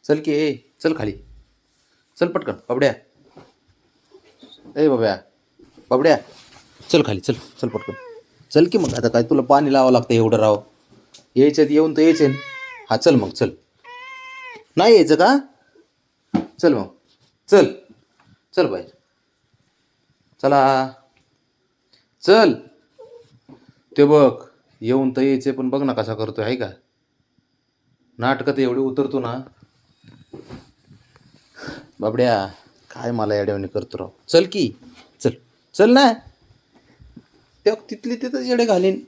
चल की ए चल खाली चल पटकन बाबड्या. ए बाब्या बाबड्या चल खाली चल चल पटकन चल की. मग आता काय तुला पाणी लावावं लागतं एवढं राव. यायचं येऊन तर यायचं. हा चल मग चल. नाही यायचं का. चल मग चल चल बाहेर चला चल. ते बघ येऊन तर यायचे पण बघ ना कसा करतोय आहे का. नाटकात एवढे उतरतो ना बाबड्या. काय मला येड्यावानी करतो राव. चल की चल चल ना. त्या तिथली तिथंच येडे घालीन.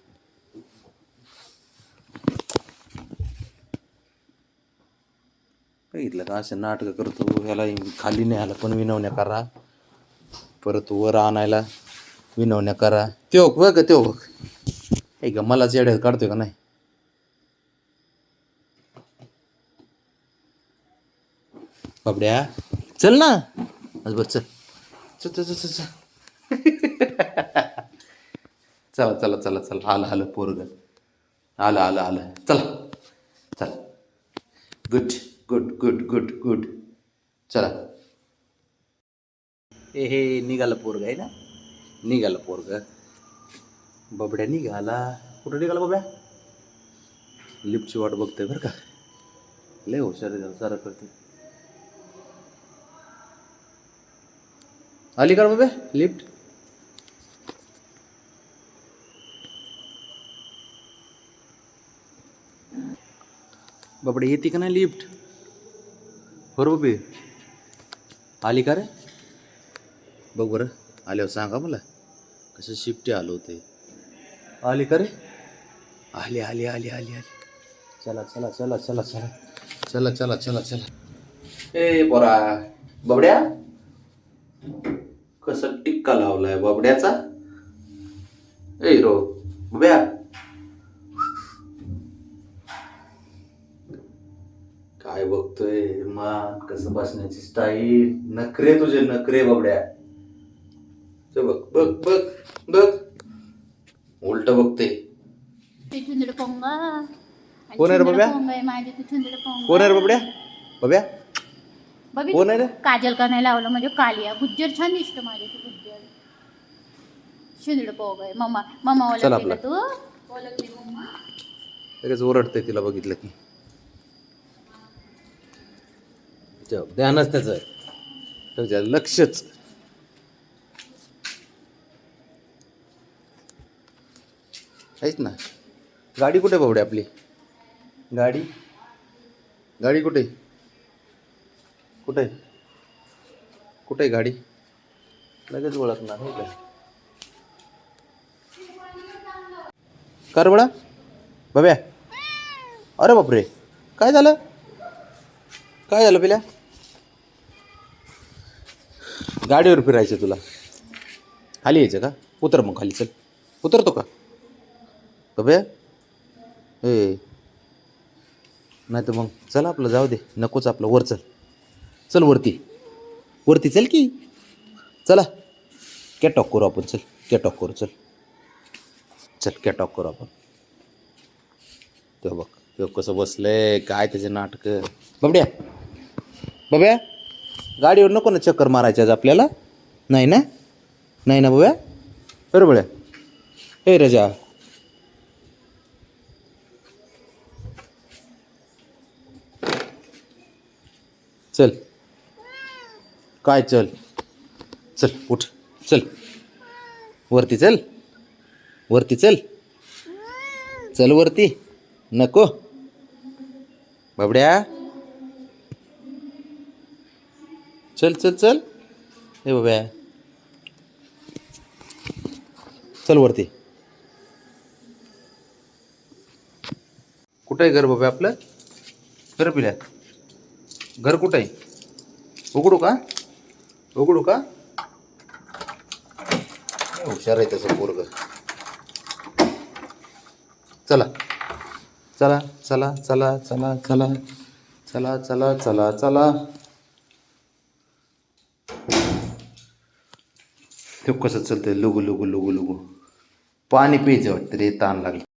बघितलं का असं नाटकं करतो. ह्याला खाली न्यायला पण विनवण्या करा. परत वर आणायला विनवण्या करा. त्यो बघ त्यो बघ हे का मलाच येड्यात काढतोय का नाही. बाबड्या चल ना. बस बस चल चल चल चल चल. चला चला चला चला. आलं आलं पोरग आलं आलं आलं. चला चला. Good good good good good. चला. हे निघालं पोरग आहे ना. निघालं पोरग. बाबड्या निघाला. कुठं निघाला बाबड्या. लिफ्टची वाट बघतोय बरं का. लय हुशार आहे जरा करते. आली का बाबा लिफ्ट. बाबडे येते का नाही लिफ्ट. बरोबर बे आली का रे. बघ बरं आल्यावर सांगा मला कसं शिफ्टी आलो होते. आली का रे. आली आली आली आली आली. चला चला चला चला चला चला चला चला चला. ए पोरा बाबड्या कसं टिक्का लावलाय बाबड्याचा. ए रो बाब्या काय बघतोय. मान कसं बसण्याची स्टाईल. नखरे तुझे नखरे बाबड्या. ते बघ बघ बघ बघ उलट बघते. कोण आहे रे बाब्या. कोण आहे रे बाबड्या. बाब्या कोण आहे रे. काजल का नाही लावलं म्हणजे कालिया गुज्जर छान दिसतो माझे ते गुज्जर. शिंदड पोग आहे. मम्मा मम्मा ओळखली का तू. ओळखली मम्मा. लगेच ओरडते तिला बघितलं की. ध्यानच त्याचं लक्षच. आहेच ना. गाडी कुठे बाबडे आपली. गाडी गाडी कुठे कुठे कुठे गाडी. लगेच ओळखणार हो काय. कर बडा बाब्या. अरे बापरे काय झालं. काय झालं पिल्या. गाडीवर फिरायचं तुला. खाली यायचं का. उतर मग खाली चल. उतरतो का बाब्या. ए नाही तर मग चल आपलं जाऊ दे. नकोच आपलं वर चल. चल वरती वरती चल की. चला कॅटॉक करू आपण. चल कॅटॉक करू चल. चल कॅटॉक करू आपण. तो बघ तो कसं बसलंय काय त्याचे नाटकं. बाबड्या बाब्या गाडीवर नको ना चक्कर मारायचे आज आपल्याला. नाही ना. नाही ना बाब्या. बरोबर आहे. ए रजा चल. काय चल चल उठ चल. वरती चल. वरती चल. चल वरती. नको बाबड्या. चल चल चल. हे बाब्या चल वरती. कुठं आहे घर बाबा आपलं. घर पिल्या घर कुठं आहे. उघडू का उघडू का. हुशार आहे त्याचं पोरग. चला चला चला चला चला चला चला चला चला चला. ते कसं चालतंय लुगू लुगू लुगू लुगू. पाणी प्यायचं वाटतं रे. ताण लागलं.